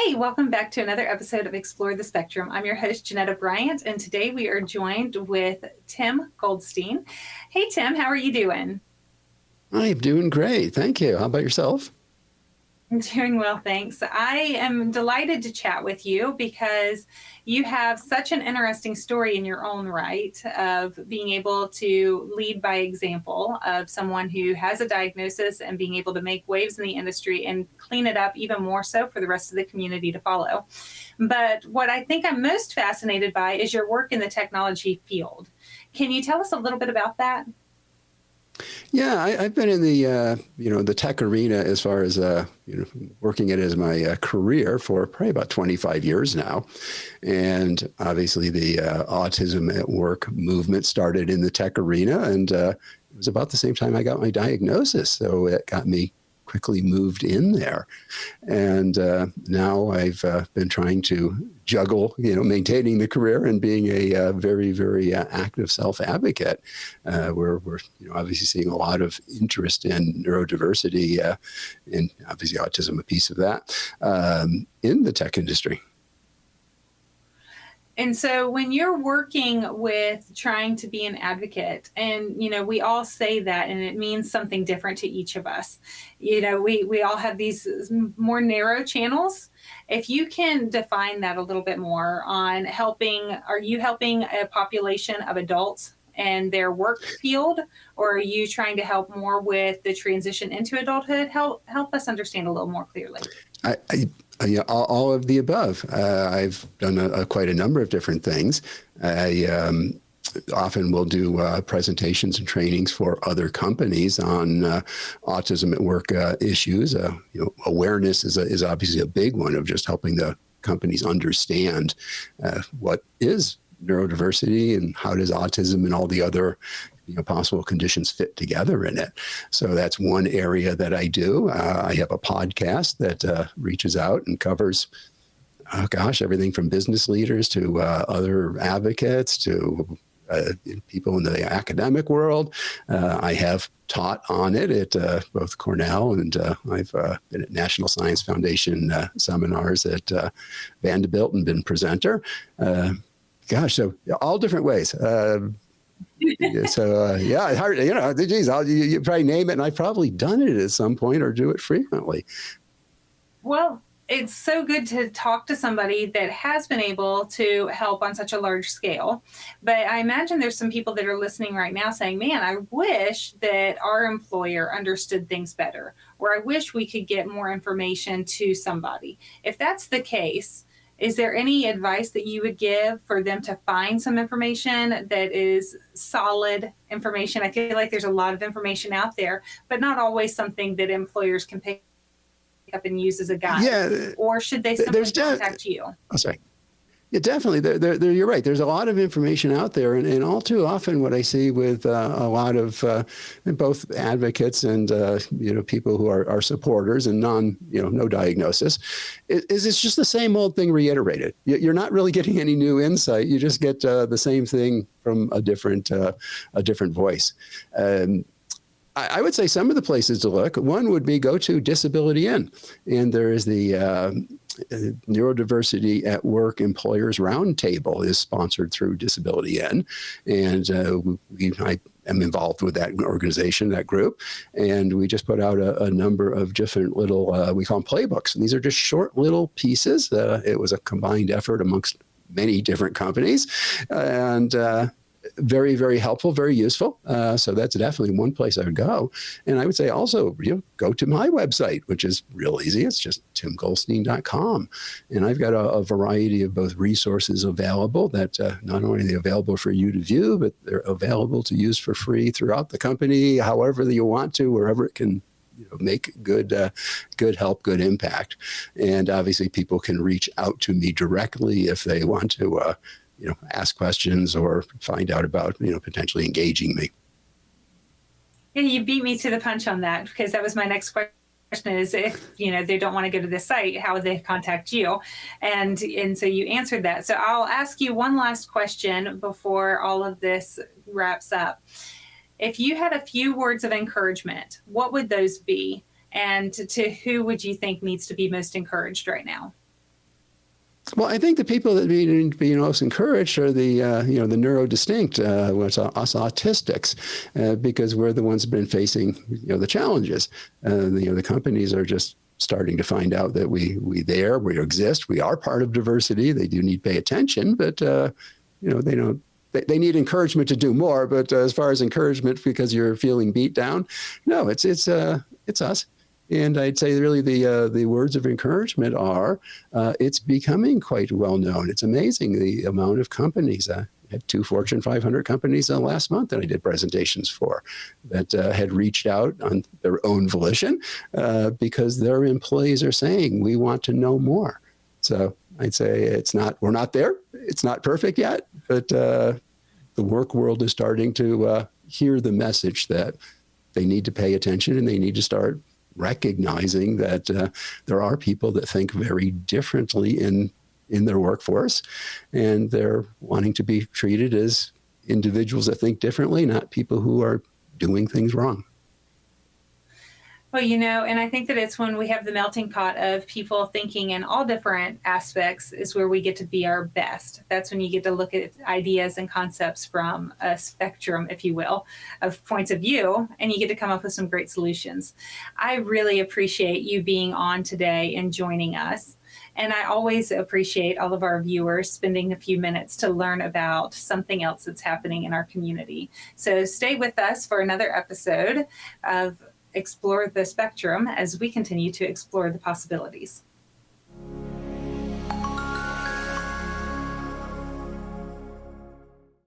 Hey, welcome back to another episode of Explore the Spectrum. I'm your host, Janetta Bryant, and today we are joined with Tim Goldstein. Hey, Tim, how are you doing? I'm doing great. Thank you. How about yourself? I'm doing well, thanks. I am delighted to chat with you because you have such an interesting story in your own right of being able to lead by example of someone who has a diagnosis and being able to make waves in the industry and clean it up even more so for the rest of the community to follow. But what I think I'm most fascinated by is your work in the technology field. Can you tell us a little bit about that? Yeah, I've been in the tech arena as far as working it as my career for probably about 25 years now, and obviously the Autism at Work movement started in the tech arena, and it was about the same time I got my diagnosis, so it got me quickly moved in there, and now I've been trying to juggle, maintaining the career and being a very, very active self-advocate. We're obviously seeing a lot of interest in neurodiversity, and obviously autism, a piece of that, in the tech industry. And so when you're working with trying to be an advocate, and, we all say that, and it means something different to each of us. We all have these more narrow channels. If you can define that a little bit more on are you helping a population of adults and their work field, or are you trying to help more with the transition into adulthood? Help us understand a little more clearly. All of the above. I've done quite a number of different things. I often will do presentations and trainings for other companies on autism at work issues. Awareness is obviously a big one of just helping the companies understand what is neurodiversity and how does autism and all the other possible conditions fit together in it. So that's one area that I do. I have a podcast that reaches out and covers, everything from business leaders to other advocates to people in the academic world. I have taught on it at both Cornell, and I've been at National Science Foundation seminars at Vanderbilt and been presenter. So all different ways. Hard, you probably name it, and I've probably done it at some point or do it frequently. Well, it's so good to talk to somebody that has been able to help on such a large scale. But I imagine there's some people that are listening right now saying, man, I wish that our employer understood things better, or I wish we could get more information to somebody. If that's the case, is there any advice that you would give for them to find some information that is solid information? I feel like there's a lot of information out there, but not always something that employers can pick up and use as a guide. Yeah, or should they simply contact you? Oh, sorry. Yeah, definitely. You're right. There's a lot of information out there. And all too often what I see with a lot of both advocates and, people who are supporters and no diagnosis, is it's just the same old thing reiterated. You're not really getting any new insight. You just get the same thing from a different voice. I would say some of the places to look, one would be go to Disability In. And there is the Neurodiversity at Work Employers Roundtable is sponsored through Disability In. And I am involved with that organization, that group. And we just put out a number of different little, we call them playbooks. And these are just short little pieces. It was a combined effort amongst many different companies. And very, very helpful, very useful. So that's definitely one place I would go. And I would say also, go to my website, which is real easy. It's just timgoldstein.com. And I've got a variety of both resources available that not only are they available for you to view, but they're available to use for free throughout the company, however that you want to, wherever it can make good help, good impact. And obviously people can reach out to me directly if they want to ask questions or find out about, potentially engaging me. Yeah, you beat me to the punch on that, because that was my next question is if, they don't want to go to this site, how would they contact you? And so you answered that. So I'll ask you one last question before all of this wraps up. If you had a few words of encouragement, what would those be? And to who would you think needs to be most encouraged right now? Well, I think the people that need to be most encouraged are the the neurodistinct, us autistics, because we're the ones who've been facing the challenges. The companies are just starting to find out that we exist, we are part of diversity. They do need to pay attention, but they don't. They need encouragement to do more. But as far as encouragement, because you're feeling beat down, no, it's us. And I'd say really the words of encouragement are, it's becoming quite well known. It's amazing the amount of companies. I had 2 Fortune 500 companies last month that I did presentations for that had reached out on their own volition because their employees are saying, we want to know more. So I'd say we're not there. It's not perfect yet, but the work world is starting to hear the message that they need to pay attention and they need to start recognizing that there are people that think very differently in their workforce, and they're wanting to be treated as individuals that think differently, not people who are doing things wrong. Well, and I think that it's when we have the melting pot of people thinking in all different aspects is where we get to be our best. That's when you get to look at ideas and concepts from a spectrum, if you will, of points of view, and you get to come up with some great solutions. I really appreciate you being on today and joining us. And I always appreciate all of our viewers spending a few minutes to learn about something else that's happening in our community. So stay with us for another episode of Explore the Spectrum as we continue to explore the possibilities.